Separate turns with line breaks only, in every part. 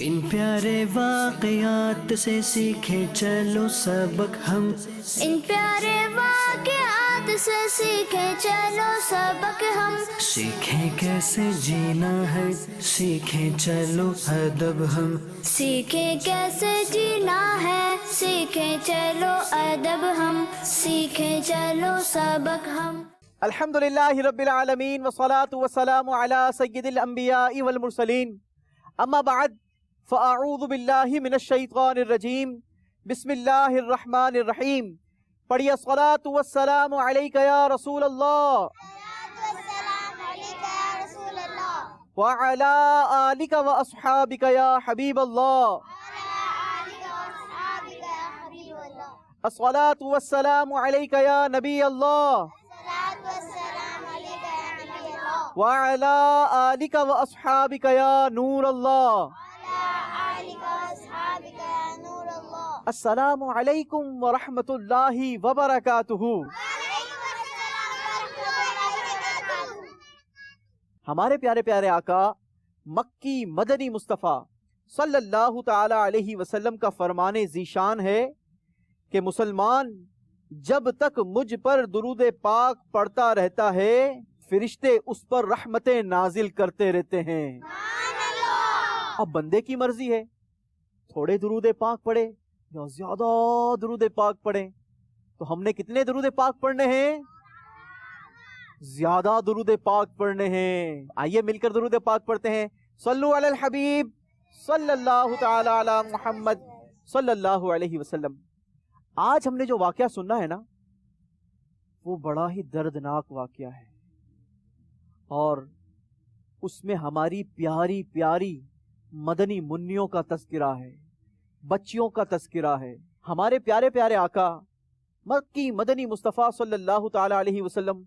ان پیارے واقعات سے سیکھیں چلو سبق ہم،
ان پیارے واقعات سے سیکھیں چلو سبق ہم،
سیکھیں کیسے جینا ہے سیکھیں چلو ادب ہم،
سیکھیں کیسے جینا ہے سیکھیں چلو ادب ہم، سیکھیں چلو سبق ہم۔
الحمدللہ رب العالمین والصلاة والسلام علی سید الانبیاء والمرسلین، اما بعد فاعوذ باللہ من الشیطان الرجیم، بسم اللہ الرحمن الرحیم۔ پڑھیے الصلاة والسلام علیک یا رسول اللہ وعلی آلک واصحابک یا حبیب اللہ، الصلاة والسلام علیک یا نبی اللہ وعلی آلک واصحابک یا نور اللہ۔ السلام علیکم ورحمۃ اللہ وبرکاتہ۔ ہمارے پیارے پیارے آقا مکی مدنی مصطفیٰ صلی اللہ تعالی علیہ وسلم کا فرمان ذیشان ہے کہ مسلمان جب تک مجھ پر درود پاک پڑھتا رہتا ہے فرشتے اس پر رحمتیں نازل کرتے رہتے ہیں۔ اب بندے کی مرضی ہے تھوڑے درود پاک پڑھے یا زیادہ درود پاک پڑھیں، تو ہم نے کتنے درود پاک پڑھنے ہیں؟ زیادہ درود پاک پڑھنے ہیں۔ آئیے مل کر درود پاک پڑھتے ہیں۔ صلو علی الحبیب صلی اللہ تعالی علی محمد صلی اللہ علیہ وسلم۔ آج ہم نے جو واقعہ سننا ہے نا وہ بڑا ہی دردناک واقعہ ہے، اور اس میں ہماری پیاری پیاری مدنی منیوں کا تذکرہ ہے، بچیوں کا تذکرہ ہے۔ ہمارے پیارے پیارے آقا مکی مدنی مصطفیٰ صلی اللہ تعالی علیہ وسلم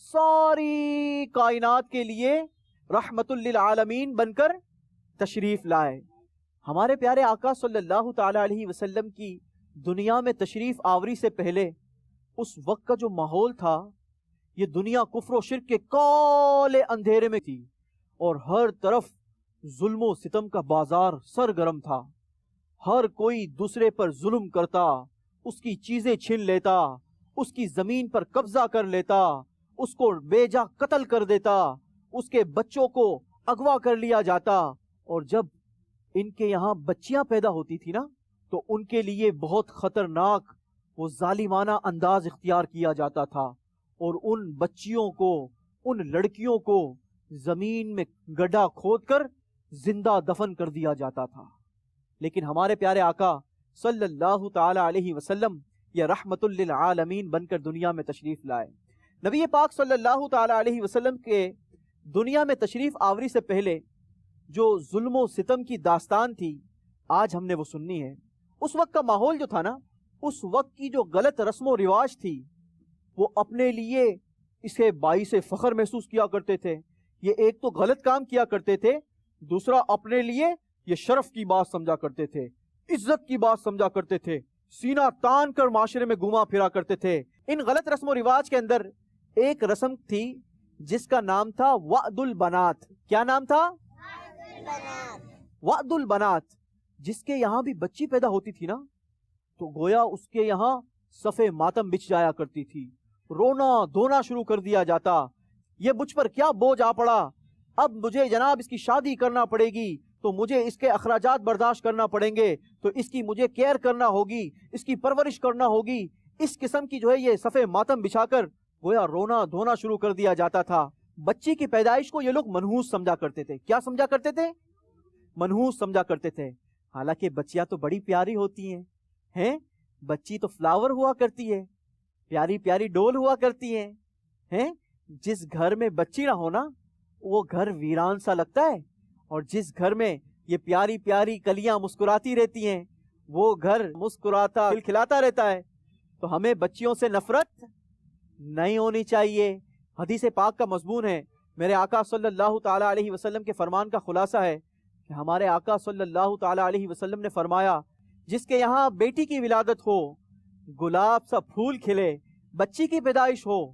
ساری کائنات کے لیے رحمت للعالمین بن کر تشریف لائے۔ ہمارے پیارے آقا صلی اللہ تعالی علیہ وسلم کی دنیا میں تشریف آوری سے پہلے اس وقت کا جو ماحول تھا، یہ دنیا کفر و شرک کے کالے اندھیرے میں تھی، اور ہر طرف ظلم و ستم کا بازار سرگرم تھا۔ ہر کوئی دوسرے پر ظلم کرتا، اس کی چیزیں چھین لیتا، اس کی زمین پر قبضہ کر لیتا، اس کو بے جا قتل کر دیتا، اس کے بچوں کو اغوا کر لیا جاتا، اور جب ان کے یہاں بچیاں پیدا ہوتی تھی نا تو ان کے لیے بہت خطرناک وہ ظالمانہ انداز اختیار کیا جاتا تھا، اور ان بچیوں کو، ان لڑکیوں کو زمین میں گڈھا کھود کر زندہ دفن کر دیا جاتا تھا۔ لیکن ہمارے پیارے آقا صلی اللہ تعالی علیہ وسلم یہ رحمت للعالمین بن کر دنیا میں تشریف لائے۔ نبی پاک صلی اللہ تعالی علیہ وسلم کے دنیا میں تشریف آوری سے پہلے جو ظلم و ستم کی داستان تھی آج ہم نے وہ سننی ہے۔ اس وقت کا ماحول جو تھا نا، اس وقت کی جو غلط رسم و رواج تھی، وہ اپنے لیے اسے باعث فخر محسوس کیا کرتے تھے۔ یہ ایک تو غلط کام کیا کرتے تھے، دوسرا اپنے لیے یہ شرف کی بات سمجھا کرتے تھے، عزت کی بات سمجھا کرتے تھے، سینہ تان کر معاشرے میں گھوما پھرا کرتے تھے۔ ان غلط رسم و رواج کے اندر ایک رسم تھی جس کا نام تھا وعد البنات۔ کیا نام تھا؟ وعد البنات۔ جس کے یہاں بھی بچی پیدا ہوتی تھی نا تو گویا اس کے یہاں صفے ماتم بچھ جایا کرتی تھی، رونا دھونا شروع کر دیا جاتا۔ یہ مجھ پر کیا بوجھ آ پڑا، اب مجھے جناب اس کی شادی کرنا پڑے گی تو مجھے اس کے اخراجات برداشت کرنا پڑیں گے، تو اس کی مجھے کیئر کرنا ہوگی، اس کی پرورش کرنا ہوگی۔ اس قسم کی جو ہے یہ صفے ماتم بچھا کر گویا رونا دھونا شروع کر دیا جاتا تھا۔ بچی کی پیدائش کو یہ لوگ منحوس سمجھا کرتے تھے۔ کیا سمجھا کرتے تھے؟ منحوس سمجھا کرتے تھے۔ حالانکہ بچیاں تو بڑی پیاری ہوتی ہیں، بچی تو فلاور ہوا کرتی ہے، پیاری پیاری ڈول ہوا کرتی ہیں۔ جس گھر میں بچی نہ ہونا وہ گھر ویران سا لگتا ہے، اور جس گھر میں یہ پیاری پیاری کلیاں مسکراتی رہتی ہیں وہ گھر مسکراتا کھلکھلاتا رہتا ہے۔ تو ہمیں بچیوں سے نفرت نہیں ہونی چاہیے۔ حدیث پاک کا مضمون ہے، میرے آقا صلی اللہ تعالی علیہ وسلم کے فرمان کا خلاصہ ہے کہ ہمارے آقا صلی اللہ تعالی علیہ وسلم نے فرمایا، جس کے یہاں بیٹی کی ولادت ہو، گلاب سا پھول کھلے، بچی کی پیدائش ہو،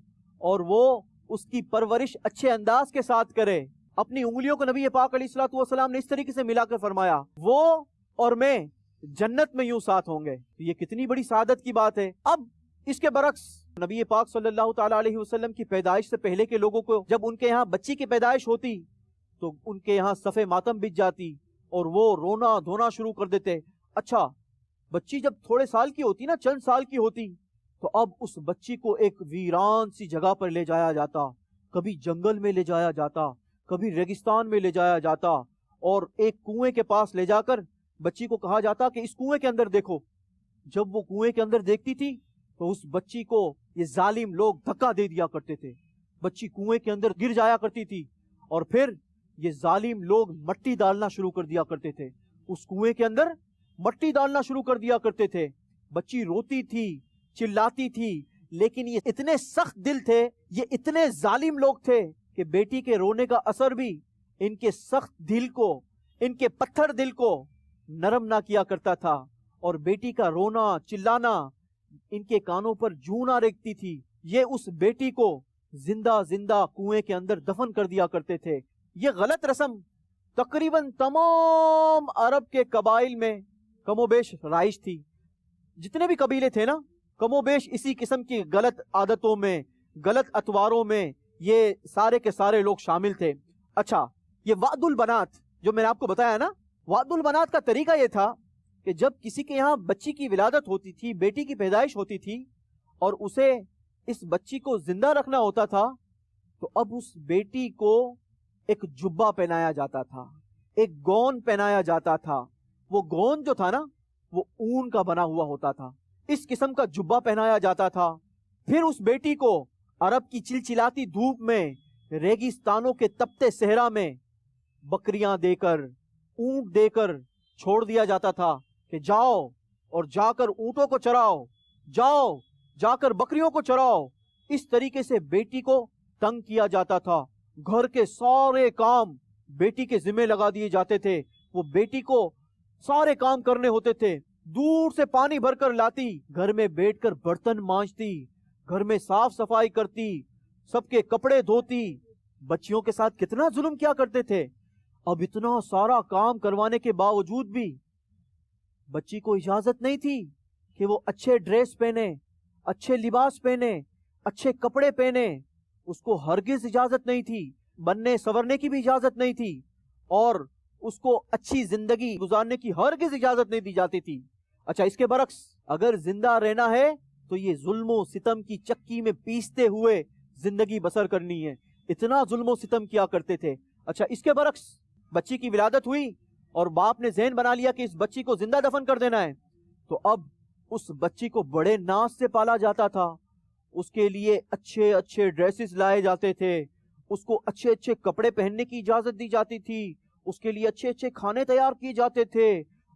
اور وہ اس کی پرورش اچھے انداز کے ساتھ کرے، اپنی انگلیوں کو نبی پاک علیہ الصلوۃ والسلام نے اس طریقے سے ملا کر فرمایا وہ اور میں جنت میں یوں ساتھ ہوں گے. یہ کتنی بڑی سعادت کی بات ہے. اب اس کے برعکس نبی پاک صلی اللہ تعالی علیہ وسلم کی پیدائش سے پہلے کے لوگوں کو جب ان کے یہاں بچی کی پیدائش ہوتی تو ان کے یہاں صف ماتم بچ جاتی اور وہ رونا دھونا شروع کر دیتے. اچھا بچی جب تھوڑے سال کی ہوتی نا، چند سال کی ہوتی، تو اب اس بچی کو ایک ویران سی جگہ پر لے جایا جاتا، کبھی جنگل میں لے جایا جاتا، کبھی ریگستان میں لے جایا جاتا، اور ایک کنویں کے پاس لے جا کر بچی کو کہا جاتا کہ اس کنویں کے اندر دیکھو. جب وہ کنویں کے اندر دیکھتی تھی تو اس بچی کو یہ ظالم لوگ دھکا دے دیا کرتے تھے. بچی کنویں کے اندر گر جایا کرتی تھی اور پھر یہ ظالم لوگ مٹی ڈالنا شروع کر دیا کرتے تھے. اس کنویں کے اندر مٹی ڈالنا شروع کر دیا کرتے تھے. بچی روتی تھی، چلاتی تھی، لیکن یہ اتنے سخت دل تھے، یہ اتنے ظالم لوگ تھے کہ بیٹی کے رونے کا اثر بھی ان کے سخت دل کو، ان کے پتھر دل کو نرم نہ کیا کرتا تھا، اور بیٹی کا رونا چلانا ان کے کانوں پر جوں نہ ریکتی تھی. یہ اس بیٹی کو زندہ زندہ کنویں کے اندر دفن کر دیا کرتے تھے. یہ غلط رسم تقریباً تمام عرب کے قبائل میں کم و بیش رائج تھی. جتنے بھی قبیلے تھے نا، کم و بیش اسی قسم کی غلط عادتوں میں، غلط اطواروں میں یہ سارے کے سارے لوگ شامل تھے. اچھا یہ وعد البنات جو میں نے آپ کو بتایا نا، وعد البنات کا طریقہ یہ تھا کہ جب کسی کے یہاں بچی کی ولادت ہوتی تھی، بیٹی کی پیدائش ہوتی تھی، اور اسے اس بچی کو زندہ رکھنا ہوتا تھا، تو اب اس بیٹی کو ایک جبہ پہنایا جاتا تھا، ایک گون پہنایا جاتا تھا. وہ گون جو تھا نا وہ اون کا بنا ہوا ہوتا تھا. اس قسم کا جبہ پہنایا جاتا تھا. پھر اس بیٹی کو عرب کی چلچلاتی دھوپ میں، ریگستانوں کے تپتے صحرا میں بکریاں دے کر، اونٹ دے کر چھوڑ دیا جاتا تھا کہ جاؤ اور جا کر اونٹوں کو چراؤ، جاؤ جا کر بکریوں کو چراؤ. اس طریقے سے بیٹی کو تنگ کیا جاتا تھا. گھر کے سارے کام بیٹی کے ذمہ لگا دیے جاتے تھے. وہ بیٹی کو سارے کام کرنے ہوتے تھے. دور سے پانی بھر کر لاتی، گھر میں بیٹھ کر برتن مانجتی، گھر میں صاف صفائی کرتی، سب کے کپڑے دھوتی. بچیوں کے ساتھ کتنا ظلم کیا کرتے تھے. اب اتنا سارا کام کروانے کے باوجود بھی بچی کو اجازت نہیں تھی کہ وہ اچھے ڈریس پہنے، اچھے لباس پہنے، اچھے کپڑے پہنے. اس کو ہرگز اجازت نہیں تھی. بننے سورنے کی بھی اجازت نہیں تھی، اور اس کو اچھی زندگی گزارنے کی ہرگز اجازت نہیں دی جاتی تھی. اچھا اس کے برعکس اگر زندہ رہنا ہے تو یہ ظلم و ستم کی چکی میں پیستے ہوئے زندگی بسر کرنی ہے. اتنا ظلم و ستم کیا کرتے تھے. اچھا اس کے برعکس بچی کی ولادت ہوئی اور باپ نے ذہن بنا لیا کہ اس بچی کو زندہ دفن کر دینا ہے، تو اب اس بچی کو بڑے ناز سے پالا جاتا تھا. اس کے لیے اچھے اچھے ڈریسز لائے جاتے تھے، اس کو اچھے اچھے کپڑے پہننے کی اجازت دی جاتی تھی، اس کے لیے اچھے اچھے کھانے تیار کیے جاتے تھے،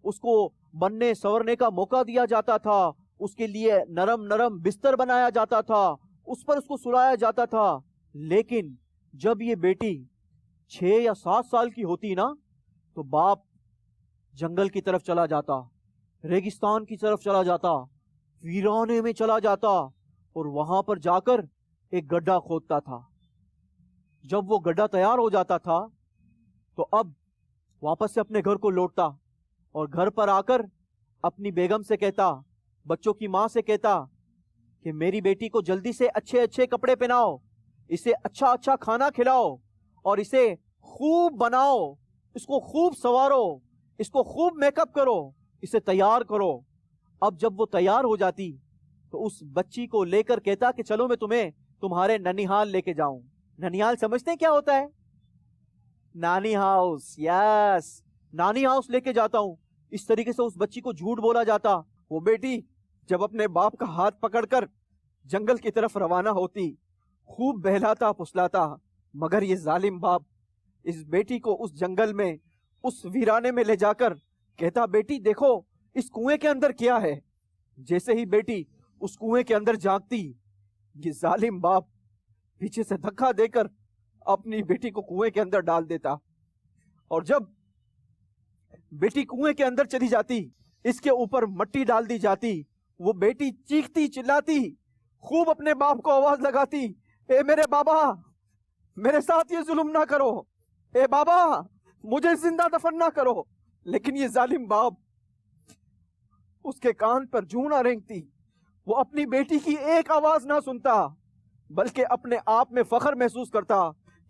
اس کو بننے سورنے کا موقع دیا جاتا تھا، اس کے لیے نرم نرم بستر بنایا جاتا تھا، اس پر اس کو سلایا جاتا تھا. لیکن جب یہ بیٹی 6 یا 7 سال کی ہوتی نا تو باپ جنگل کی طرف چلا جاتا، ریگستان کی طرف چلا جاتا، ویرانے میں چلا جاتا، اور وہاں پر جا کر ایک گڈھا کھودتا تھا. جب وہ گڈھا تیار ہو جاتا تھا تو اب واپس سے اپنے گھر کو لوٹتا، اور گھر پر آ کر اپنی بیگم سے کہتا، بچوں کی ماں سے کہتا کہ میری بیٹی کو جلدی سے اچھے اچھے کپڑے پہناؤ، اسے اچھا اچھا کھانا کھلاؤ، اور اسے خوب بناؤ، اس کو خوب سنوارو، اس کو خوب میک اپ کرو، اسے تیار کرو. اب جب وہ تیار ہو جاتی تو اس بچی کو لے کر کہتا کہ چلو میں تمہیں تمہارے ننیحال لے کے جاؤں. ننیحال سمجھتے ہیں کیا ہوتا ہے؟ نانی ہاؤس. یس، نانی ہاؤس لے کے جاتا ہوں. اس طریقے سے اس بچی کو جھوٹ بولا جاتا. وہ بیٹی جب اپنے باپ کا ہاتھ پکڑ کر جنگل کی طرف روانہ ہوتی، خوب بہلاتا پھسلاتا، مگر یہ ظالم باپ اس بیٹی کو اس جنگل میں، اس ویرانے میں لے جا کر کہتا، بیٹی دیکھو اس کنویں کے اندر کیا ہے. جیسے ہی بیٹی اس کنویں کے اندر جھانکتی، یہ ظالم باپ پیچھے سے دھکا دے کر اپنی بیٹی کو کنویں کے اندر ڈال دیتا. اور جب بیٹی کنویں کے اندر چلی جاتی، اس کے اوپر مٹی ڈال دی جاتی، وہ بیٹی چیختی چلاتی، خوب اپنے باپ کو آواز لگاتی، اے میرے بابا، میرے ساتھ یہ ظلم نہ کرو، اے بابا مجھے زندہ دفن نہ کرو. لیکن یہ ظالم باپ، اس کے کان پر جوں نہ رینگتی، وہ اپنی بیٹی کی ایک آواز نہ سنتا، بلکہ اپنے آپ میں فخر محسوس کرتا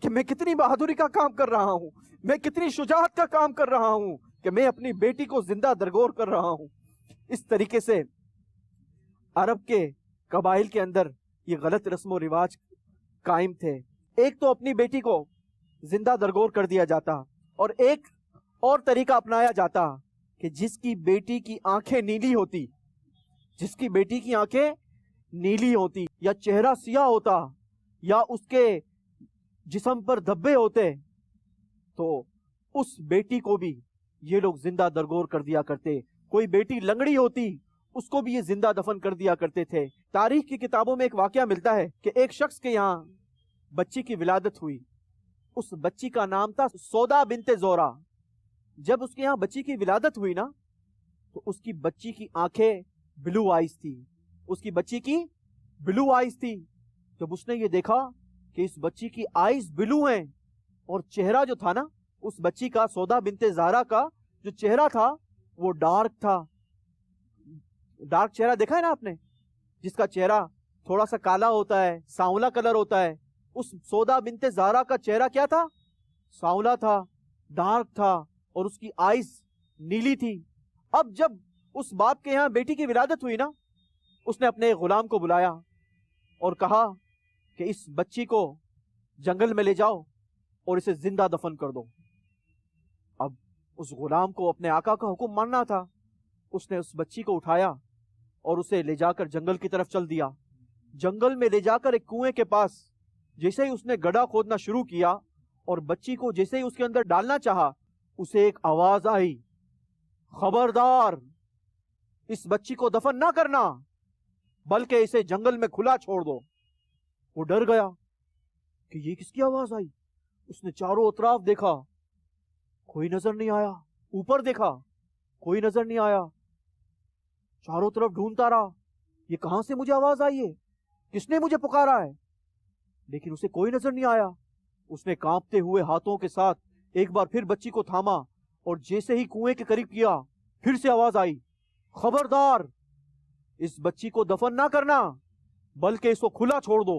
کہ میں کتنی بہادری کا کام کر رہا ہوں، میں کتنی شجاعت کا کام کر رہا ہوں کہ میں اپنی بیٹی کو زندہ درگور کر رہا ہوں. اس طریقے سے عرب کے قبائل کے اندر یہ غلط رسم و رواج قائم تھے. ایک تو اپنی بیٹی کو زندہ درگور کر دیا جاتا، اور ایک اور طریقہ اپنایا جاتا کہ جس کی بیٹی کی آنکھیں نیلی ہوتی، جس کی بیٹی کی آنکھیں نیلی ہوتی یا چہرہ سیاہ ہوتا یا اس کے جسم پر دھبے ہوتے، تو اس بیٹی کو بھی یہ لوگ زندہ درگور کر دیا کرتے. کوئی بیٹی لنگڑی ہوتی، اس کو بھی یہ زندہ دفن کر دیا کرتے تھے. تاریخ کی کتابوں میں ایک واقعہ ملتا ہے کہ ایک شخص کے یہاں بچی کی ولادت ہوئی. اس بچی کا نام تھا سودا بنت زورا. جب اس کے یہاں بچی کی ولادت ہوئی نا، تو اس کی بچی کی آنکھیں بلو آئیز تھی. اس کی بچی کی بلو آئیز تھی. جب اس نے یہ دیکھا کہ اس بچی کی آئیز بلو ہیں، اور چہرہ جو تھا نا اس بچی کا، سودا بنت زہرا کا جو چہرہ تھا وہ ڈارک تھا. ڈارک چہرہ دیکھا ہے نا آپ نے، جس کا چہرہ تھوڑا سا کالا ہوتا ہے، سانولا کلر ہوتا ہے. اس سودا بنت زہرا کا چہرہ کیا تھا؟ سانولا تھا، ڈارک تھا، اور اس کی آئیز نیلی تھی. اب جب اس باپ کے یہاں بیٹی کی ولادت ہوئی نا، اس نے اپنے غلام کو بلایا اور کہا کہ اس بچی کو جنگل میں لے جاؤ اور اسے زندہ دفن کر دو. اب اس غلام کو اپنے آقا کا حکم ماننا تھا. اس نے اس بچی کو اٹھایا اور اسے لے جا کر جنگل کی طرف چل دیا. جنگل میں لے جا کر ایک کنویں کے پاس جیسے ہی اس نے گڑھا کھودنا شروع کیا اور بچی کو جیسے ہی اس کے اندر ڈالنا چاہا، اسے ایک آواز آئی، خبردار، اس بچی کو دفن نہ کرنا بلکہ اسے جنگل میں کھلا چھوڑ دو. وہ ڈر گیا کہ یہ کس کی آواز آئی. اس نے چاروں اطراف دیکھا، کوئی نظر نہیں آیا. اوپر دیکھا، کوئی نظر نہیں آیا. چاروں طرف ڈھونڈتا رہا، یہ کہاں سے مجھے آواز آئی ہے، کس نے مجھے پکارا ہے، لیکن اسے کوئی نظر نہیں آیا. اس نے کانپتے ہوئے ہاتھوں کے ساتھ ایک بار پھر بچی کو تھاما اور جیسے ہی کنویں کے قریب کیا، پھر سے آواز آئی، خبردار، اس بچی کو دفن نہ کرنا بلکہ اس کو کھلا چھوڑ دو.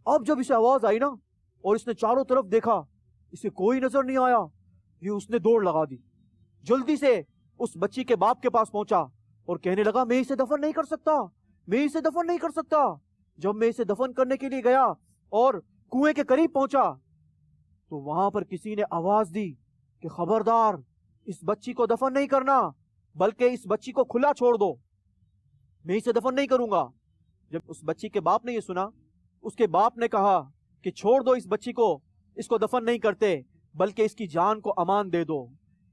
اب جب اسے آواز آئی نا اور اس نے چاروں طرف دیکھا، اسے کوئی نظر نہیں آیا، یہ اس نے دوڑ لگا دی. جلدی سے اس بچی کے باپ کے پاس پہنچا اور کہنے لگا، میں اسے دفن نہیں کر سکتا، میں اسے دفن نہیں کر سکتا. جب میں اسے دفن کرنے کے لیے گیا اور کنویں کے قریب پہنچا تو وہاں پر کسی نے آواز دی کہ خبردار، اس بچی کو دفن نہیں کرنا بلکہ اس بچی کو کھلا چھوڑ دو، میں اسے دفن نہیں کروں گا. جب اس بچی کے باپ نے یہ سنا، اس کے باپ نے کہا کہ چھوڑ دو اس بچی کو، اس کو دفن نہیں کرتے بلکہ اس کی جان کو امان دے دو.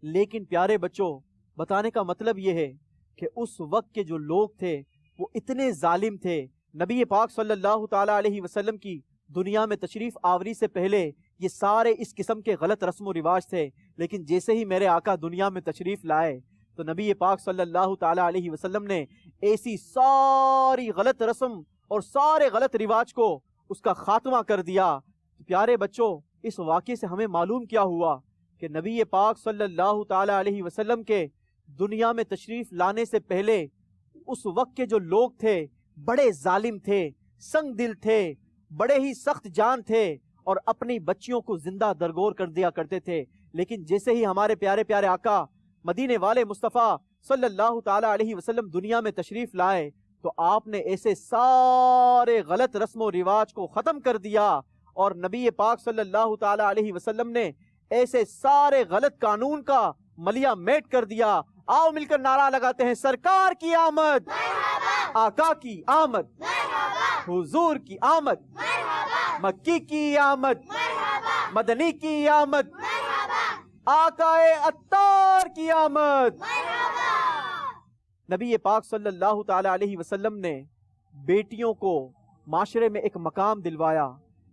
لیکن پیارے بچوں، بتانے کا مطلب یہ ہے کہ اس وقت کے جو لوگ تھے وہ اتنے ظالم تھے. نبی پاک صلی اللہ تعالی علیہ وسلم کی دنیا میں تشریف آوری سے پہلے یہ سارے اس قسم کے غلط رسم و رواج تھے. لیکن جیسے ہی میرے آقا دنیا میں تشریف لائے تو نبی پاک صلی اللہ تعالی علیہ وسلم نے ایسی ساری غلط رسم اور سارے غلط رواج کو اس کا خاتمہ کر دیا. پیارے بچوں، اس واقعے سے ہمیں معلوم کیا ہوا کہ نبی پاک صلی اللہ تعالی علیہ وسلم کے دنیا میں تشریف لانے سے پہلے اس وقت کے جو لوگ تھے بڑے ظالم تھے، سنگ دل تھے، بڑے ہی سخت جان تھے اور اپنی بچیوں کو زندہ درگور کر دیا کرتے تھے. لیکن جیسے ہی ہمارے پیارے پیارے آقا مدینے والے مصطفیٰ صلی اللہ تعالی علیہ وسلم دنیا میں تشریف لائے تو آپ نے ایسے سارے غلط رسم و رواج کو ختم کر دیا اور نبی پاک صلی اللہ تعالی علیہ وسلم نے ایسے سارے غلط قانون کا ملیا میٹ کر دیا. آؤ مل کر نعرہ لگاتے ہیں، سرکار کی آمد، آقا کی آمد، حضور کی آمد، مکی کی آمد، مدنی کی آمد، آقا عطار کی آمد. نبی پاک صلی اللہ تعالی علیہ وسلم نے بیٹیوں کو معاشرے میں ایک مقام دلوایا،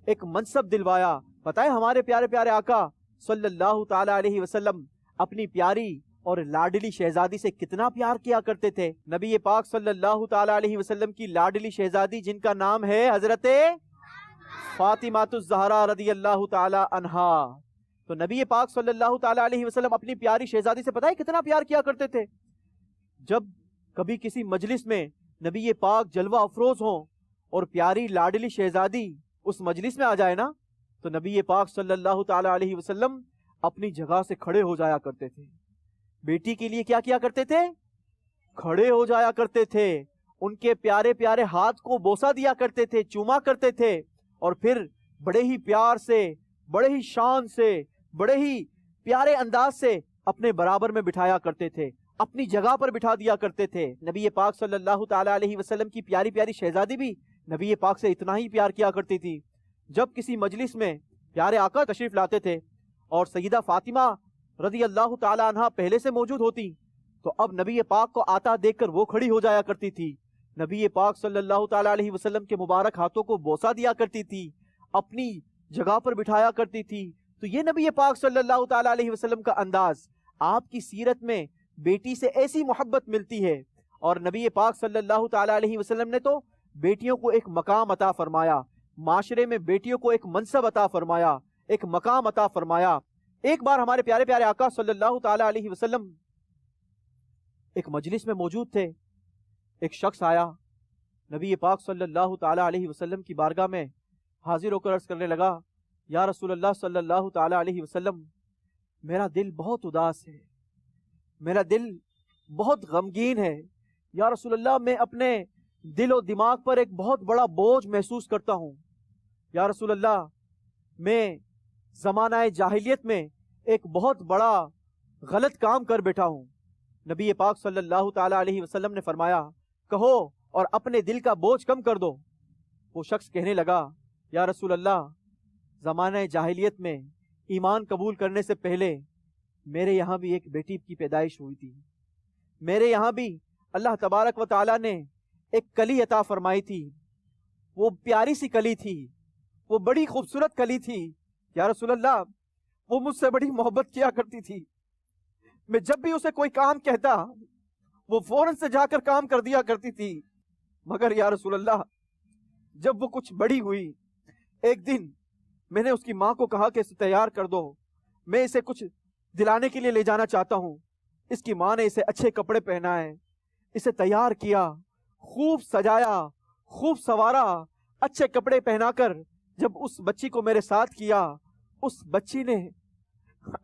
ایک منصب دلوایا. پتہ ہے ہمارے پیارے پیارے آقا صلی اللہ تعالی علیہ وسلم اپنی پیاری اور لاڈلی شہزادی سے کتنا پیار کیا کرتے تھے. نبی پاک صلی اللہ تعالی علیہ وسلم کی لاڈلی شہزادی جن کا نام ہے حضرت فاطمہ الزہرا رضی اللہ تعالی عنہا. تو نبی پاک صلی اللہ تعالیٰ علیہ وسلم اپنی پیاری شہزادی سے پتہ ہے کتنا پیار کیا کرتے تھے؟ جب کبھی کسی مجلس میں نبی پاک جلوہ افروز ہوں اور پیاری لاڈلی شہزادی اس مجلس میں آ جائے نا، تو نبی پاک صلی اللہ تعالیٰ علیہ وسلم اپنی جگہ سے کھڑے ہو جایا کرتے تھے. بیٹی کے لیے کیا کیا کرتے تھے؟ کھڑے ہو جایا کرتے تھے، ان کے پیارے پیارے ہاتھ کو بوسہ دیا کرتے تھے، چوما کرتے تھے، اور پھر بڑے ہی پیار سے، بڑے ہی شان سے، بڑے ہی پیارے انداز سے اپنے برابر میں بٹھایا کرتے تھے، اپنی جگہ پر بٹھا دیا کرتے تھے. نبی پاک صلی اللہ تعالیٰ علیہ وسلم کی پیاری پیاری شہزادی بھی نبی پاک سے اتنا ہی پیار کیا کرتی تھی. جب کسی مجلس میں پیارے آقا تشریف لاتے تھے اور سیدہ فاطمہ رضی اللہ تعالیٰ عنہ پہلے سے موجود ہوتی، تو اب نبی پاک کو آتا دیکھ کر وہ کھڑی ہو جایا کرتی تھی، نبی پاک صلی اللہ تعالیٰ علیہ وسلم کے مبارک ہاتھوں کو بوسہ دیا کرتی تھی، اپنی جگہ پر بٹھایا کرتی تھی. تو یہ نبی پاک صلی اللہ تعالیٰ علیہ وسلم کا انداز، آپ کی سیرت میں بیٹی سے ایسی محبت ملتی ہے. اور نبی پاک صلی اللہ تعالیٰ علیہ وسلم نے تو بیٹیوں کو ایک مقام عطا فرمایا، معاشرے میں بیٹیوں کو ایک منصب عطا فرمایا، ایک مقام عطا فرمایا. ایک بار ہمارے پیارے پیارے آقا صلی اللہ تعالیٰ علیہ وسلم ایک مجلس میں موجود تھے. ایک شخص آیا، نبی پاک صلی اللہ تعالیٰ علیہ وسلم کی بارگاہ میں حاضر ہو کر عرض کرنے لگا، یا رسول اللہ صلی اللہ تعالیٰ علیہ وسلم، میرا دل بہت اداس ہے، میرا دل بہت غمگین ہے. یا رسول اللہ، میں اپنے دل و دماغ پر ایک بہت بڑا بوجھ محسوس کرتا ہوں. یا رسول اللہ، میں زمانہ جاہلیت میں ایک بہت بڑا غلط کام کر بیٹھا ہوں. نبی پاک صلی اللہ تعالیٰ علیہ وسلم نے فرمایا، کہو اور اپنے دل کا بوجھ کم کر دو. وہ شخص کہنے لگا، یا رسول اللہ، زمانہ جاہلیت میں ایمان قبول کرنے سے پہلے میرے یہاں بھی ایک بیٹی کی پیدائش ہوئی تھی. میرے یہاں بھی اللہ تبارک و تعالیٰ نے ایک کلی عطا فرمائی تھی. وہ پیاری سی کلی تھی، وہ بڑی خوبصورت کلی تھی. یا رسول اللہ، وہ مجھ سے بڑی محبت کیا کرتی تھی. میں جب بھی اسے کوئی کام کہتا، وہ فوراً سے جا کر کام کر دیا کرتی تھی. مگر یا رسول اللہ، جب وہ کچھ بڑی ہوئی، ایک دن میں نے اس کی ماں کو کہا کہ اسے تیار کر دو، میں اسے کچھ دلانے کے لیے لے جانا چاہتا ہوں. اس کی ماں نے اسے اچھے کپڑے پہنائے، اسے تیار کیا، خوب سجایا، خوب سوارا، اچھے کپڑے پہنا کر جب اس بچی کو میرے ساتھ کیا، اس بچی نے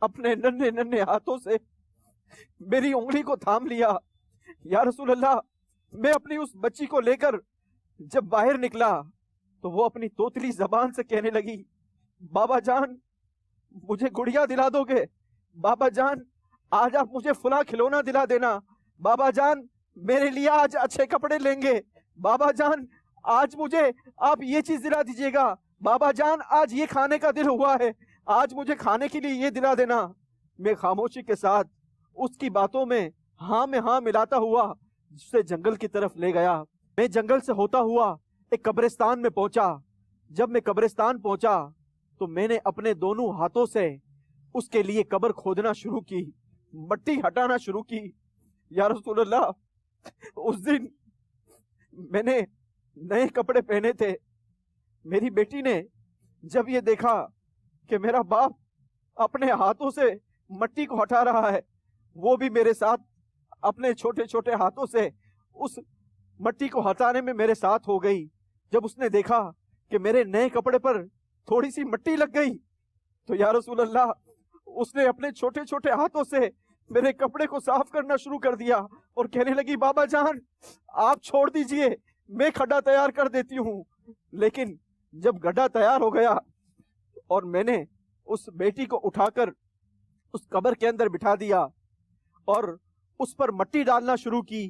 اپنے ننھے ننھے ہاتھوں سے میری انگلی کو تھام لیا. یا رسول اللہ، میں اپنی اس بچی کو لے کر جب باہر نکلا تو وہ اپنی توتلی زبان سے کہنے لگی، بابا جان، مجھے گڑیا دلا دو گے؟ بابا جان، آج آپ مجھے فلاں کھلونا دلا دینا. بابا جان، میرے لیے آج اچھے کپڑے لیں گے. بابا جان، آج مجھے آپ یہ چیز دلا دیجیے گا. بابا جان، آج یہ کھانے کا دل ہوا ہے، آج مجھے کھانے کے لیے یہ دلا دینا. میں خاموشی کے ساتھ اس کی باتوں میں ہاں ملاتا ہوا اسے جنگل کی طرف لے گیا. میں جنگل سے ہوتا ہوا ایک قبرستان میں پہنچا. جب میں قبرستان پہنچا تو میں نے اپنے دونوں ہاتھوں سے اس کے لیے قبر کھودنا شروع کی، مٹی ہٹانا شروع کی. یا رسول اللہ، اس دن میں نے نئے کپڑے پہنے تھے. میری بیٹی نے جب یہ دیکھا کہ میرا باپ اپنے ہاتھوں سے مٹی کو ہٹا رہا ہے، وہ بھی میرے ساتھ اپنے چھوٹے چھوٹے ہاتھوں سے اس مٹی کو ہٹانے میں میرے ساتھ ہو گئی. جب اس نے دیکھا کہ میرے نئے کپڑے پر تھوڑی سی مٹی لگ گئی تو یا رسول اللہ، اس نے اپنے چھوٹے چھوٹے ہاتھوں سے میرے کپڑے کو صاف کرنا شروع کر دیا اور کہنے لگی، بابا جان، آپ چھوڑ دیجئے، میں کھڈا تیار کر دیتی ہوں. لیکن جب گڈھا تیار ہو گیا اور میں نے اس بیٹی کو اٹھا کر اس قبر کے اندر بٹھا دیا اور اس پر مٹی ڈالنا شروع کی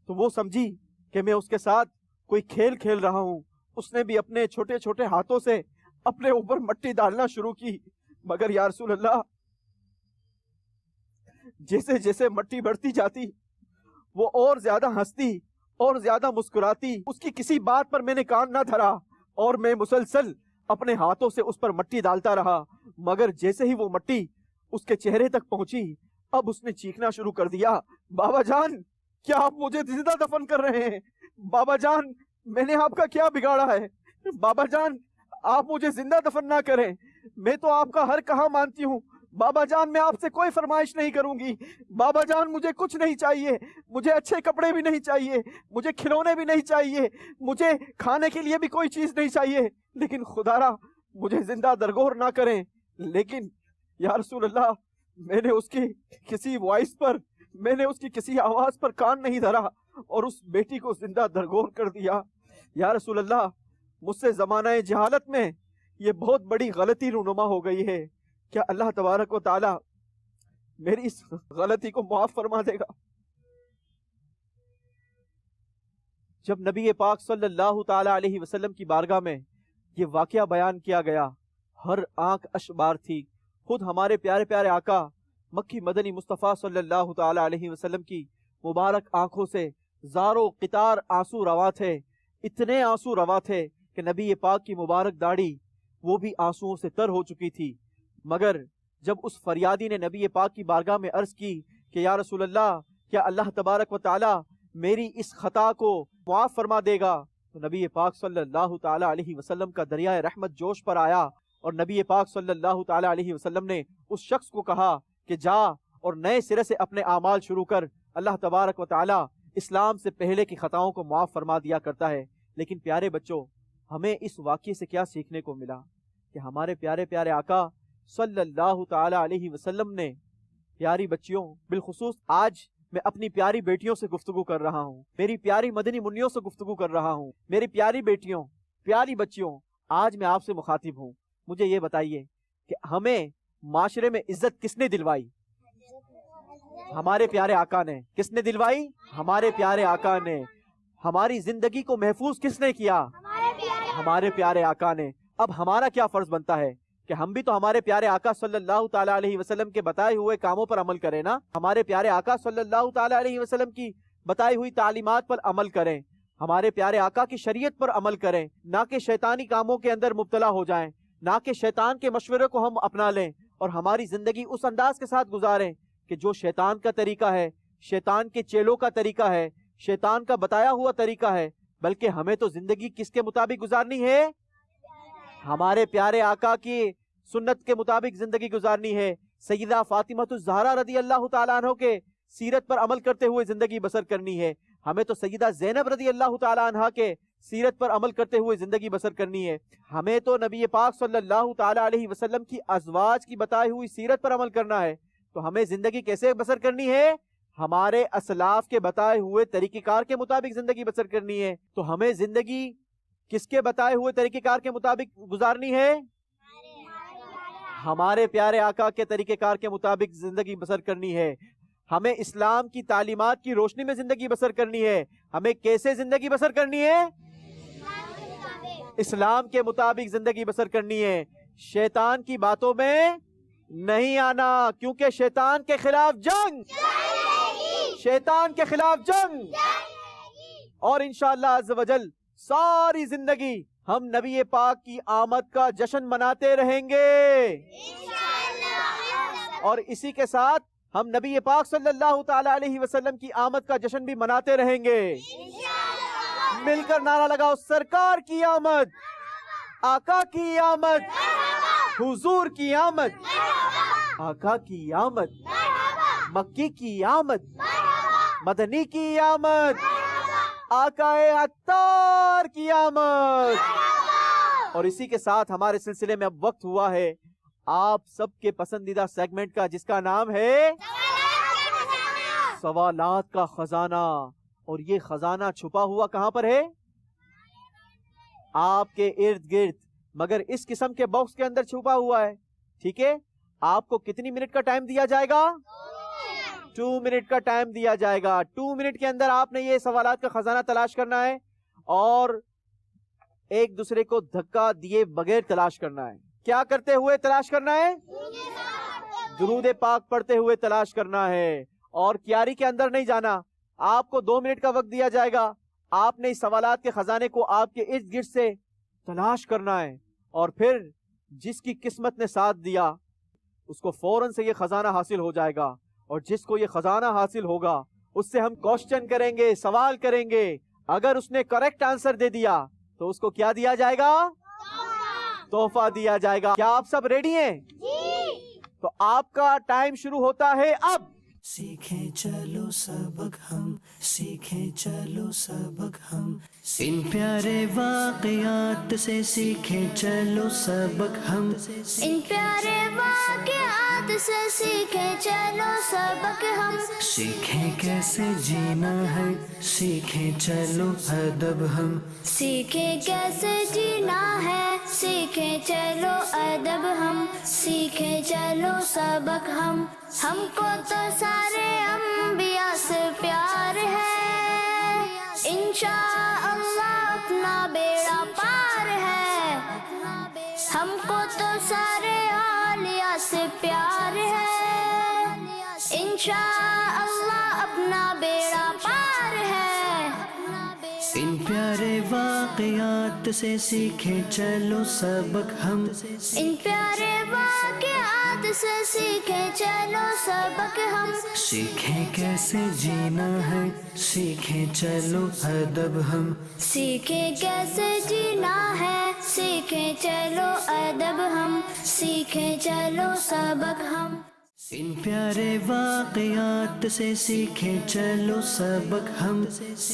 تو وہ سمجھی کہ میں اس کے ساتھ کوئی کھیل کھیل رہا ہوں. اس نے بھی اپنے چھوٹے چھوٹے ہاتھوں سے اپنے اوپر مٹی ڈالنا شروع کی. مگر یا رسول اللہ، جیسے جیسے مٹی بڑھتی جاتی وہ اور زیادہ ہنستی اور زیادہ مسکراتی. اس کی کسی بات پر میں نے کان نہ دھرا اور میں مسلسل اپنے ہاتھوں سے اس پر مٹی ڈالتا رہا. مگر جیسے ہی وہ مٹی اس کے چہرے تک پہنچی، اب اس نے چیخنا شروع کر دیا، بابا جان، کیا آپ مجھے زندہ دفن کر رہے ہیں؟ بابا جان، میں نے آپ کا کیا بگاڑا ہے؟ بابا جان، آپ مجھے زندہ دفن نہ کریں. میں تو آپ کا ہر کہا مانتی ہوں بابا جان، میں آپ سے کوئی فرمائش نہیں کروں گی بابا جان، مجھے کچھ نہیں چاہیے، مجھے اچھے کپڑے بھی نہیں چاہیے، مجھے کھلونے بھی نہیں چاہیے، مجھے کھانے کے لیے بھی کوئی چیز نہیں چاہیے، لیکن خدارا مجھے زندہ درگور نہ کریں۔ لیکن یا رسول اللہ، میں نے اس کی کسی وائس پر، میں نے اس کی کسی آواز پر کان نہیں دھرا اور اس بیٹی کو زندہ درگور کر دیا۔ یا رسول اللہ، مجھ سے زمانہ جہالت میں یہ بہت بڑی غلطی رونما ہو گئی ہے، کیا اللہ تبارک و تعالی میری اس غلطی کو معاف فرما دے گا؟ جب نبی پاک صلی اللہ تعالی علیہ وسلم کی بارگاہ میں یہ واقعہ بیان کیا گیا، ہر آنکھ اشبار تھی۔ خود ہمارے پیارے پیارے آقا مکی مدنی مصطفیٰ صلی اللہ تعالی علیہ وسلم کی مبارک آنکھوں سے زاروں قطار آنسو روا تھے، اتنے آنسو روا تھے کہ نبی پاک کی مبارک داڑھی وہ بھی آنسوؤں سے تر ہو چکی تھی۔ مگر جب اس فریادی نے نبی پاک کی بارگاہ میں عرض کی کہ یا رسول اللہ، کیا اللہ تبارک و تعالی میری اس خطا کو معاف فرما دے گا، تو نبی پاک صلی اللہ تعالی علیہ وسلم کا دریائے رحمت جوش پر آیا، اور نبی پاک صلی اللہ تعالی علیہ وسلم نے اس شخص کو کہا کہ جا اور نئے سرے سے اپنے اعمال شروع کر، اللہ تبارک و تعالی اسلام سے پہلے کی خطاؤں کو معاف فرما دیا کرتا ہے۔ لیکن پیارے بچوں، ہمیں اس واقعے سے کیا سیکھنے کو ملا کہ ہمارے پیارے پیارے آقا صلی اللہ تعالی علیہ وسلم نے، پیاری بچیوں، بالخصوص آج میں اپنی پیاری بیٹیوں سے گفتگو کر رہا ہوں، میری پیاری مدنی منیوں سے گفتگو کر رہا ہوں، میری پیاری بیٹیوں، پیاری بچیوں، آج میں آپ سے مخاطب ہوں۔ مجھے یہ بتائیے کہ ہمیں معاشرے میں عزت کس نے دلوائی؟ ہمارے پیارے آقا نے۔ کس نے دلوائی؟ ہمارے پیارے آقا نے۔ ہماری زندگی کو محفوظ کس نے کیا؟ ہمارے پیارے آقا نے۔ اب ہمارا کیا فرض بنتا ہے کہ ہم بھی تو ہمارے پیارے آقا صلی اللہ تعالی علیہ وسلم کے بتائے ہوئے کاموں پر عمل کریں نا، ہمارے پیارے آقا صلی اللہ تعالی علیہ وسلم کی بتائی ہوئی تعلیمات پر عمل کریں، ہمارے پیارے آقا کی شریعت پر عمل کریں، نہ کہ شیطانی کاموں کے اندر مبتلا ہو جائیں، نہ کہ شیطان کے مشورے کو ہم اپنا لیں اور ہماری زندگی اس انداز کے ساتھ گزاریں کہ جو شیطان کا طریقہ ہے، شیطان کے چیلوں کا طریقہ ہے، شیطان کا بتایا ہوا طریقہ ہے، بلکہ ہمیں تو زندگی کس کے مطابق گزارنی ہے؟ ہمارے پیارے آقا کی سنت کے مطابق زندگی گزارنی ہے۔ سیدہ فاطمہ الزہرا رضی اللہ تعالیٰ عنہ کے سیرت پر عمل کرتے ہوئے زندگی بسر کرنی ہے۔ ہمیں تو سیدہ زینب رضی اللہ تعالیٰ عنہ کے سیرت پر عمل کرتے ہوئے زندگی بسر کرنی ہے۔ ہمیں تو نبی پاک صلی اللہ تعالیٰ علیہ وسلم کی ازواج کی بتائی ہوئی سیرت پر عمل کرنا ہے۔ تو ہمیں زندگی کیسے بسر کرنی ہے؟ ہمارے اسلاف کے بتائے ہوئے طریقہ کار کے مطابق زندگی بسر کرنی ہے۔ تو ہمیں زندگی کس کے بتائے ہوئے طریقہ کار کے مطابق گزارنی ہے؟ ہمارے پیارے آقا کے طریقہ کار کے مطابق زندگی بسر کرنی ہے۔ ہمیں اسلام کی تعلیمات کی روشنی میں زندگی بسر کرنی ہے۔ ہمیں کیسے زندگی بسر کرنی ہے؟ اسلام کے مطابق زندگی بسر کرنی ہے۔ شیطان کی باتوں میں نہیں آنا، کیونکہ شیطان کے خلاف جنگ، شیطان کے خلاف جنگ، اور انشاءاللہ عز و جل ساری زندگی ہم نبی پاک کی آمد کا جشن مناتے رہیں گے، اور اسی کے ساتھ ہم نبی پاک صلی اللہ تعالی علیہ وسلم کی آمد کا جشن بھی مناتے رہیں گے۔ مل کر نعرہ لگاؤ، سرکار کی آمد، آقا کی آمد، حضور کی آمد، آقا کی آمد، مکی کی آمد، مدنی کی آمد، آقا عطار کی آمد۔ اور اسی کے ساتھ ہمارے سلسلے میں اب وقت ہوا ہے آپ سب کے پسندیدہ سیگمنٹ کا، جس کا نام ہے سوالات کا خزانہ۔ اور یہ خزانہ چھپا ہوا کہاں پر ہے؟ آپ کے ارد گرد، مگر اس قسم کے باکس کے اندر چھپا ہوا ہے۔ ٹھیک ہے، آپ کو کتنی منٹ کا ٹائم دیا جائے گا؟ 2 منٹ کا ٹائم دیا جائے گا۔ 2 منٹ کے اندر آپ نے یہ سوالات کا خزانہ تلاش کرنا ہے، اور ایک دوسرے کو دھکا دیے بغیر تلاش کرنا ہے۔ کیا کرتے ہوئے تلاش کرنا ہے؟ درود پاک پڑھتے ہوئے تلاش کرنا ہے، اور کیاری کے اندر نہیں جانا۔ آپ کو 2 منٹ کا وقت دیا جائے گا، آپ نے اس سوالات کے خزانے کو آپ کے ارد گرد سے تلاش کرنا ہے، اور پھر جس کی قسمت نے ساتھ دیا اس کو فوراً سے یہ خزانہ حاصل ہو جائے گا، اور جس کو یہ خزانہ حاصل ہوگا اس سے ہم کوشچن کریں گے، سوال کریں گے۔ اگر اس نے کریکٹ آنسر دے دیا تو اس کو کیا دیا جائے گا؟ تحفہ دیا جائے گا. کیا آپ سب ریڈی ہیں؟ تو آپ کا ٹائم شروع ہوتا ہے اب.
سیکھیں چلو سبق ہم، سیکھیں چلو سبق ہم، ان پیارے واقعات سے سیکھیں چلو سبق ہم.
ان پیارے واقعات سے سیکھیں چلو سبق ہم.
سیکھیں کیسے جینا ہے، سیکھیں چلو ادب ہم.
سیکھیں کیسے جینا ہے، سیکھیں چلو ادب ہم. سیکھیں چلو سبق ہم. ہم کو تو سارے انبیاء سے پیار ہے، انشاءاللہ اپنا بیڑا پار ہے. ہم کو تو سارے اولیاء سے پیار ہے، انشاءاللہ اپنا بیڑا پار ہے.
ان پیارے واقعات سے سیکھیں چلو سبق ہم.
ان پیارے واقعات سے سیکھیں چلو سبق ہم.
سیکھیں کیسے جینا ہے، سیکھیں چلو ادب ہم.
سیکھیں کیسے جینا ہے، سیکھیں چلو ادب ہم. سیکھیں چلو سبق ہم.
ان پیارے واقعات سے سیکھیں چلو سبق ہم.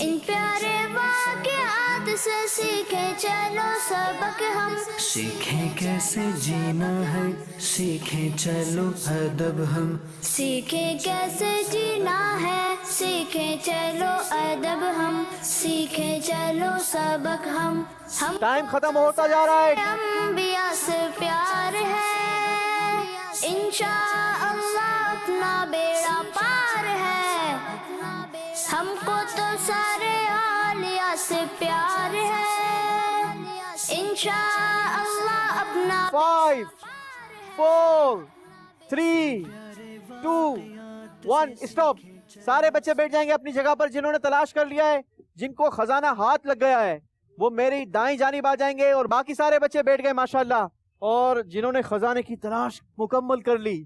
ان پیارے واقعات سے سیکھیں چلو سبق ہم.
سیکھیں کیسے جینا ہے، سیکھیں چلو ادب ہم.
سیکھیں کیسے جینا ہے، سیکھیں چلو ادب ہم. سیکھیں چلو سبق ہم. ہم
ٹائم ختم ہوتا جا رہا ہے.
انبیاء سے پیار ہے، انشاءاللہ اپنا بیڑا پار ہے. ہم کو تو سارے اولیاء سے پیار ہے، انشاءاللہ اپنا
5 4 3 2 1 اسٹاپ. سارے بچے بیٹھ جائیں گے اپنی جگہ پر. جنہوں نے تلاش کر لیا ہے، جن کو خزانہ ہاتھ لگ گیا ہے، وہ میری دائیں جانب آ جائیں گے. اور باقی سارے بچے بیٹھ گئے ماشاءاللہ. اور جنہوں نے خزانے کی تلاش مکمل کر لی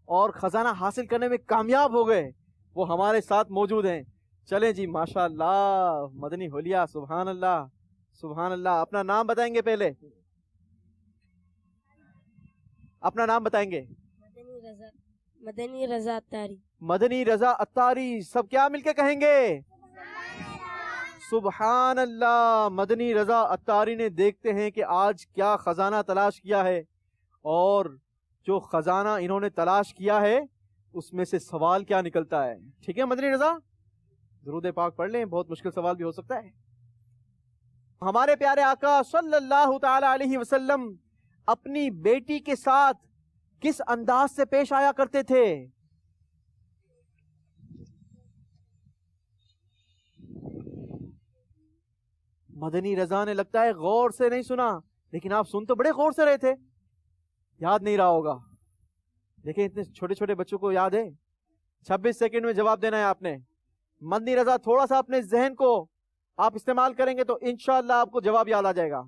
اور خزانہ حاصل کرنے میں کامیاب ہو گئے، وہ ہمارے ساتھ موجود ہیں. چلیں جی ماشاءاللہ. مدنی حلیہ، سبحان اللہ سبحان اللہ. اپنا نام بتائیں گے پہلے؟ اپنا نام بتائیں گے؟
مدنی رضا اتاری.
مدنی رضا اتاری. سب کیا مل کے کہیں گے؟ سبحان اللہ. مدنی رضا اتاری نے دیکھتے ہیں کہ آج کیا خزانہ تلاش کیا ہے، اور جو خزانہ انہوں نے تلاش کیا ہے اس میں سے سوال کیا نکلتا ہے. ٹھیک ہے مدنی رضا، درود پاک پڑھ لیں. بہت مشکل سوال بھی ہو سکتا ہے. ہمارے پیارے آقا صلی اللہ تعالی علیہ وسلم اپنی بیٹی کے ساتھ کس انداز سے پیش آیا کرتے تھے؟ مدنی رضا نے لگتا ہے غور سے نہیں سنا، لیکن آپ سن تو بڑے غور سے رہے تھے. یاد نہیں رہا ہوگا. دیکھیں اتنے چھوٹے چھوٹے بچوں کو یاد ہے. 26 سیکنڈ میں جواب دینا ہے آپ نے. مدنی رضا تھوڑا سا اپنے ذہن کو آپ استعمال کریں گے تو انشاءاللہ آپ کو جواب یاد آ جائے گا.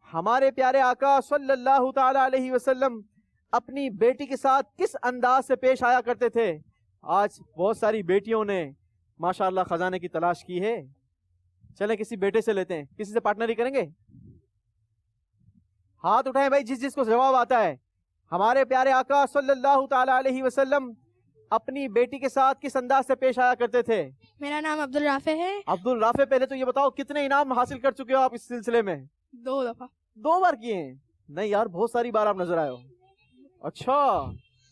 ہمارے پیارے آقا صلی اللہ تعالی علیہ وسلم اپنی بیٹی کے ساتھ کس انداز سے پیش آیا کرتے تھے؟ آج بہت ساری بیٹیوں نے ماشاءاللہ خزانے کی تلاش کی ہے. چلیں کسی بیٹے سے لیتے ہیں. کسی سے پارٹنری کریں گے؟ ہاتھ اٹھائیں بھائی جس جس کو جواب آتا ہے. ہمارے پیارے آقا صلی اللہ تعالی علیہ وسلم اپنی بیٹی کے ساتھ کس انداز سے پیش آیا کرتے تھے؟
میرا نام عبد الرافع ہے.
عبد الرافع، پہلے تو یہ بتاؤ کتنے انعام حاصل کر چکے ہو آپ اس سلسلے میں؟
2 دفعہ.
2 بار کیے ہیں؟ نہیں یار، بہت ساری بار آپ نظر آئے ہو. اچھا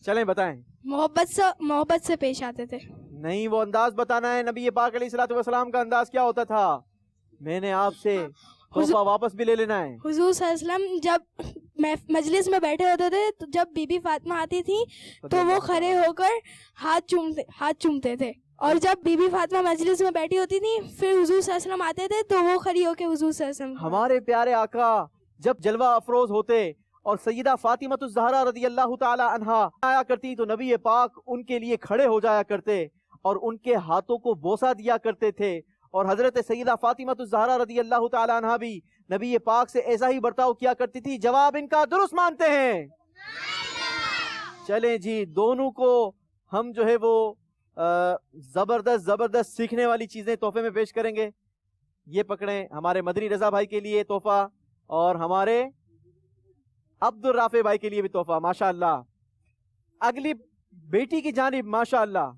چلیں بتائیں.
محبت سے پیش آتے تھے.
نہیں، وہ انداز بتانا ہے. نبی پاک علیہ الصلوۃ والسلام کا انداز کیا ہوتا تھا؟ میں نے آپ سے تحفہ واپس بھی لے لینا ہے.
حضور صلی اللہ علیہ وسلم جب مجلس میں بیٹھے ہوتے تھے تو جب بی بی فاطمہ آتی تھی تو وہ کھڑے ہو کر ہاتھ چومتے تھے، اور جب بی بی فاطمہ مجلس میں بیٹھی ہوتی تھی پھر حضور صلی اللہ علیہ وسلم آتے تھے تو وہ کھڑی ہو کے حضور صلی اللہ علیہ وسلم.
ہمارے پیارے آقا جب جلوہ افروز ہوتے اور سیدہ فاطمہ الزہرا رضی اللہ تعالی عنہا آیا کرتی تو نبی پاک ان کے لیے کھڑے ہو جایا کرتے اور ان کے ہاتھوں کو بوسہ دیا کرتے تھے. اور حضرت سیدہ فاطمہ الزہرا رضی اللہ تعالی عنہا بھی نبی پاک سے ایسا ہی برتاؤ کیا کرتی تھی. جواب ان کا درست مانتے ہیں؟ چلیں جی، دونوں کو ہم جو ہے وہ زبردست زبردست سیکھنے والی چیزیں تحفے میں پیش کریں گے. یہ پکڑیں ہمارے مدنی رضا بھائی کے لیے تحفہ اور ہمارے عبد الرافع بھائی کے لیے بھی تحفہ. ماشاءاللہ. اگلی بیٹی کی جانب ماشاءاللہ.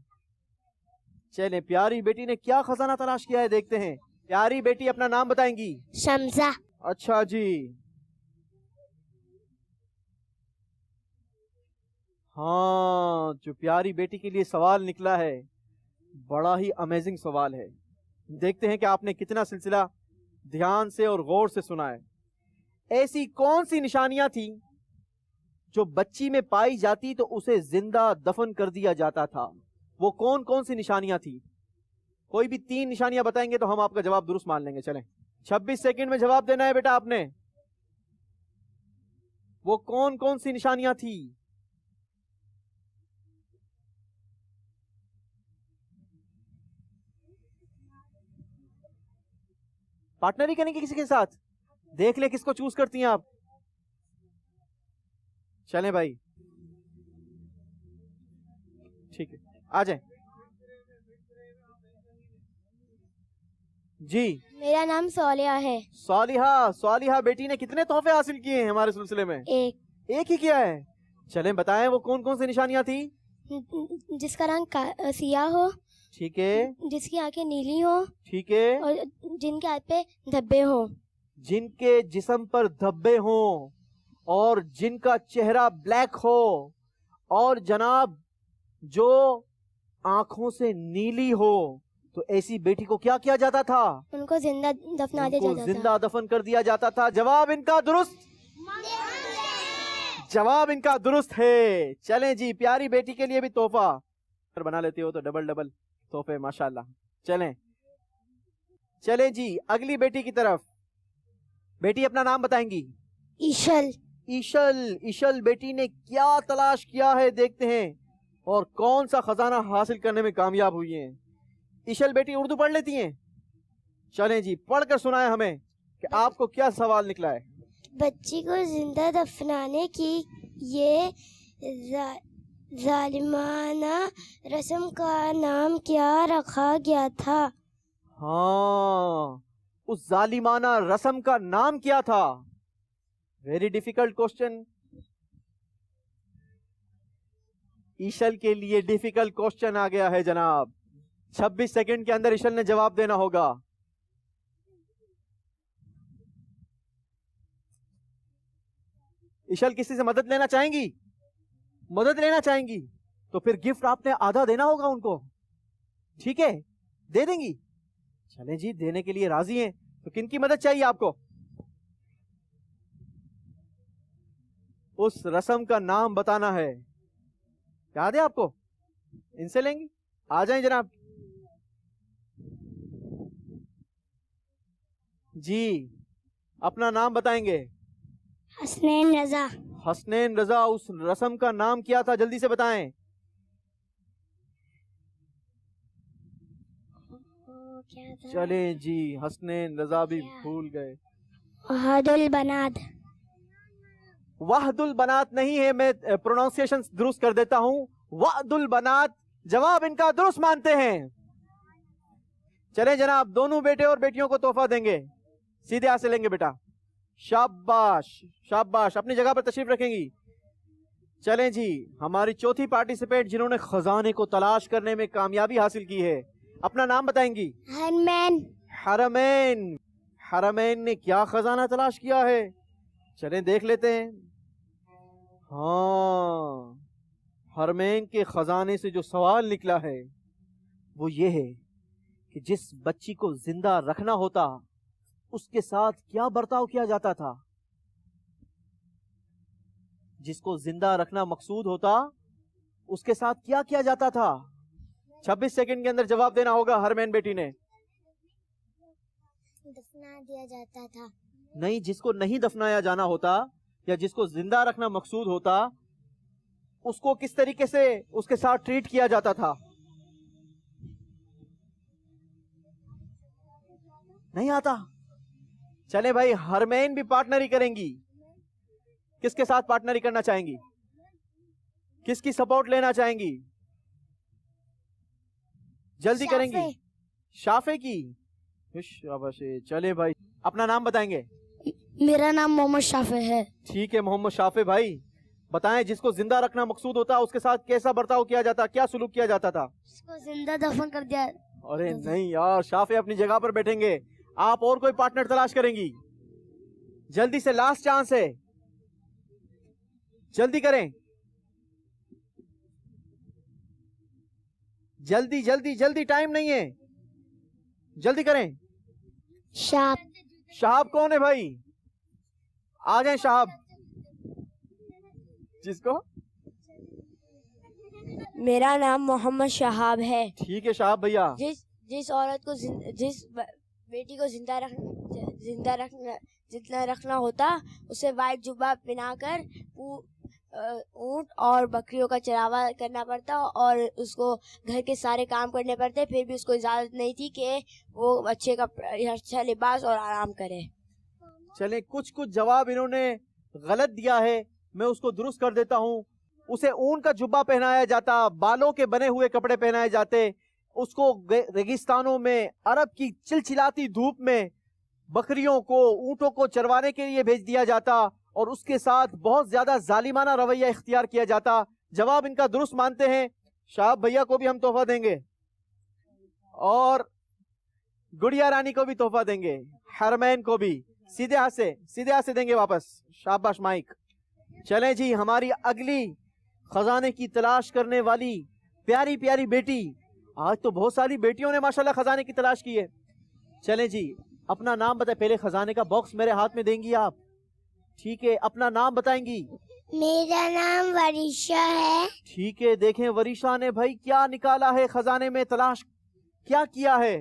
چلیں پیاری بیٹی نے کیا خزانہ تلاش کیا ہے دیکھتے ہیں. پیاری بیٹی اپنا نام بتائیں گی.
شمزہ.
اچھا جی. ہاں جو پیاری بیٹی کے لیے سوال نکلا ہے بڑا ہی امیزنگ سوال ہے. دیکھتے ہیں کہ آپ نے کتنا سلسلہ دھیان سے اور غور سے سنا ہے. ایسی کون سی نشانیاں تھیں جو بچی میں پائی جاتی تو اسے زندہ دفن کر دیا جاتا تھا؟ وہ کون کون سی نشانیاں تھیں؟ کوئی بھی 3 نشانیاں بتائیں گے تو ہم آپ کا جواب درست مان لیں گے. چلیں 26 سیکنڈ میں جواب دینا ہے بیٹا آپ نے. وہ کون کون سی نشانیاں تھیں؟ پارٹنری کریں گے کسی کے ساتھ؟ دیکھ لیں کس کو چوز کرتی ہیں آپ. چلیں بھائی ٹھیک ہے آ جائیں. جی
میرا نام صالحہ ہے.
صالحہ بیٹی نے کتنے تحفے حاصل کیے ہیں ہمارے سلسلے میں؟ ایک ہی کیا ہے. چلیں بتائیں وہ کون کون سی نشانیاں تھیں؟
جس کا رنگ سیاہ ہو.
ٹھیک ہے.
جس کی آنکھیں نیلی ہو.
ٹھیک ہے.
اور جن کے ہاتھ پہ دھبے ہوں.
جن کے جسم پر دھبے ہوں اور جن کا چہرہ بلیک ہو اور جناب جو آنکھوں سے نیلی ہو. تو ایسی بیٹی کو کیا کیا جاتا تھا؟
ان کو زندہ دفنا دیا جاتا تھا.
زندہ دفن کر دیا جاتا تھا. جواب ان کا درست. جواب ان کا درست ہے. چلیں جی پیاری بیٹی کے لیے بھی تحفہ بنا لیتے ہو تو ڈبل تحفے ماشاءاللہ. چلیں جی اگلی بیٹی کی طرف. بیٹی اپنا نام بتائیں گی. ایشل بیٹی نے کیا تلاش کیا ہے دیکھتے ہیں اور کون سا خزانہ حاصل کرنے میں کامیاب ہوئی ہیں. ایشل بیٹی اردو پڑھ لیتی ہیں؟ چلیں جی پڑھ کر سنائیں ہمیں کہ آپ کو کیا سوال نکلا ہے.
بچی کو زندہ دفنانے کی یہ ظالمانہ رسم کا نام کیا رکھا گیا تھا؟
ہاں اس ظالمانہ رسم کا نام کیا تھا؟ Very difficult question. ایشل کے لیے ڈیفیکلٹ کوشچن آ گیا ہے جناب. 26 سیکنڈ کے اندر ایشل نے جواب دینا ہوگا. ایشل کسی سے مدد لینا چاہیں گی؟ مدد لینا چاہیں گی تو پھر گفٹ آپ نے آدھا دینا ہوگا ان کو. ٹھیک ہے دے دیں گی. چلیں جی دینے کے لیے راضی ہیں تو کن کی مدد چاہیے آپ کو؟ اس رسم کا نام بتانا ہے. یاد ہے آپ کو؟ ان سے لیں گی. آ جائیں جناب. جی اپنا نام بتائیں گے.
حسنین رضا.
حسنین رضا اس رسم کا نام کیا تھا؟ جلدی سے بتائیں. چلیں جی حسنین رضا بھی بھول گئے.
وحد البنات.
وحد البنات نہیں ہے. میں پروننسیشن درست کر دیتا ہوں. وحد البنات. جواب ان کا درست مانتے ہیں. چلیں جناب دونوں بیٹے اور بیٹیوں کو تحفہ دیں گے. سیدھے ہاتھ سے لیں گے بیٹا. شاباش شاباش. اپنی جگہ پر تشریف رکھیں گی. چلیں جی ہماری چوتھی پارٹیسپیٹ جنہوں نے خزانے کو تلاش کرنے میں کامیابی حاصل کی ہے اپنا نام بتائیں گی. حرمین. حرمین نے کیا خزانہ تلاش کیا ہے؟ چلیں دیکھ لیتے ہیں. ہاں حرمین کے خزانے سے جو سوال نکلا ہے وہ یہ ہے کہ جس بچی کو زندہ رکھنا ہوتا اس کے ساتھ کیا برتاؤ کیا جاتا تھا؟ جس کو زندہ رکھنا مقصود ہوتا اس کے ساتھ کیا کیا جاتا تھا؟ 26 سیکنڈ کے اندر جواب دینا ہوگا ہرمین بیٹی نے.
دفنا دیا جاتا تھا.
نہیں جس کو نہیں دفنایا جانا ہوتا یا جس کو زندہ رکھنا مقصود ہوتا اس کو کس طریقے سے اس کے ساتھ ٹریٹ کیا جاتا تھا؟ نہیں آتا. چلے بھائی ہرمین بھی پارٹنری کریں گی. کس کے ساتھ پارٹنری کرنا چاہیں گی؟ کس کی سپورٹ لینا چاہیں گی؟ جلدی کریں گی. شافع کی. شاباش. چلے بھائی اپنا نام بتائیں گے.
میرا نام محمد شافع ہے.
ٹھیک ہے محمد شافع بھائی بتائیں جس کو زندہ رکھنا مقصود ہوتا اس کے ساتھ کیسا برتاؤ کیا جاتا, کیا سلوک کیا جاتا تھا؟
اس کو زندہ دفن کر دیا.
ارے نہیں یار, شافع اپنی جگہ پر بیٹھیں گے, آپ اور کوئی پارٹنر تلاش کریں گی. جلدی سے, لاسٹ چانس ہے, جلدی کریں, جلدی جلدی جلدی, ٹائم نہیں ہے, جلدی کریں. شہاب کون ہے بھائی؟ آ جائیں شہاب. جس کو
میرا نام محمد شہاب ہے.
ٹھیک ہے شہاب بھیا.
جس عورت کو جس بیٹی کو زندہ رکھنا ہوتا اسے وائٹ جبہ پہنا کر اونٹ اور بکریوں کا چراوا کرنا پڑتا اور اس کو گھر کے سارے کام کرنے پڑتے, پھر بھی اس کو اجازت نہیں تھی کہ وہ اچھا لباس اور آرام کرے.
چلیں کچھ جواب انہوں نے غلط دیا ہے, میں اس کو درست کر دیتا ہوں. اسے اون کا جبہ پہنایا جاتا, بالوں کے بنے ہوئے کپڑے پہنائے جاتے, اس کو ریگستانوں میں عرب کی چلچلاتی دھوپ میں بکریوں کو اونٹوں کو چروانے کے لیے بھیج دیا جاتا اور اس کے ساتھ بہت زیادہ ظالمانہ رویہ اختیار کیا جاتا. جواب ان کا درست مانتے ہیں. شہاب بھیا کو بھی ہم تحفہ دیں گے اور گڑیا رانی کو بھی تحفہ دیں گے, حرمین کو بھی سیدھے ہاتھ سے دیں گے واپس. شاباش مائک. چلیں جی, ہماری اگلی خزانے کی تلاش کرنے والی پیاری پیاری بیٹی, آج تو بہت ساری بیٹیوں نے ماشاءاللہ خزانے کی تلاش کی ہے. چلیں جی اپنا نام بتائیں, پہلے خزانے کا باکس میرے ہاتھ میں دیں گی آپ, ٹھیک ہے, اپنا نام بتائیں گی.
میرا نام وریشا ہے.
ٹھیک ہے, دیکھیں وریشا نے بھائی کیا نکالا ہے, خزانے میں تلاش کیا کیا ہے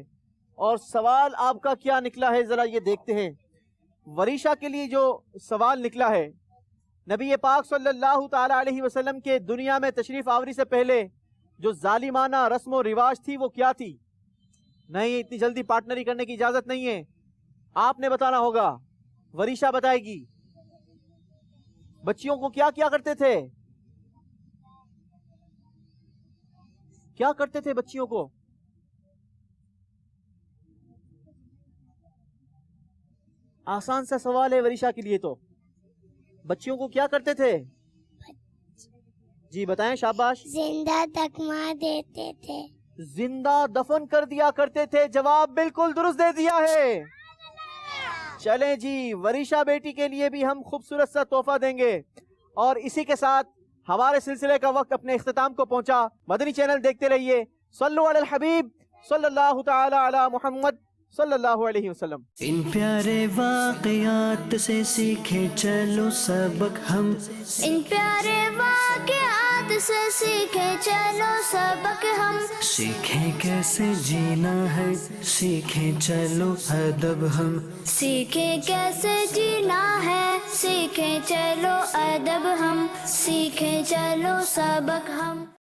اور سوال آپ کا کیا نکلا ہے, ذرا یہ دیکھتے ہیں. وریشا کے لیے جو سوال نکلا ہے, نبی پاک صلی اللہ تعالی علیہ وسلم کے دنیا میں تشریف آوری سے پہلے جو ظالمانہ رسم و رواج تھی وہ کیا تھی؟ نہیں, اتنی جلدی پارٹنری کرنے کی اجازت نہیں ہے, آپ نے بتانا ہوگا. وریشا بتائے گی. بچیوں کو کیا کیا کرتے تھے, کیا کرتے تھے بچیوں کو؟ آسان سا سوال ہے وریشا کے لیے, تو بچیوں کو کیا کرتے تھے؟ جی بتائیں. شاباش.
زندہ دفنا دیتے تھے.
زندہ دفن کر دیا کرتے تھے. جواب بالکل درست دے دیا ہے. چلیں جی, وریشا بیٹی کے لیے بھی ہم خوبصورت سا تحفہ دیں گے. اور اسی کے ساتھ ہمارے سلسلے کا وقت اپنے اختتام کو پہنچا. مدنی چینل دیکھتے رہیے. صلو علی الحبیب صلی اللہ تعالی علی محمد صلی اللہ علیہ وسلم.
ان پیارے واقعات سے سیکھیں چلو سبق ہم,
ان پیارے واقعات سے سیکھیں چلو سبق ہم,
سیکھیں کیسے جینا ہے, سیکھیں چلو ادب ہم,
سیکھیں کیسے جینا ہے, سیکھیں چلو ادب ہم, سیکھیں چلو سبق ہم.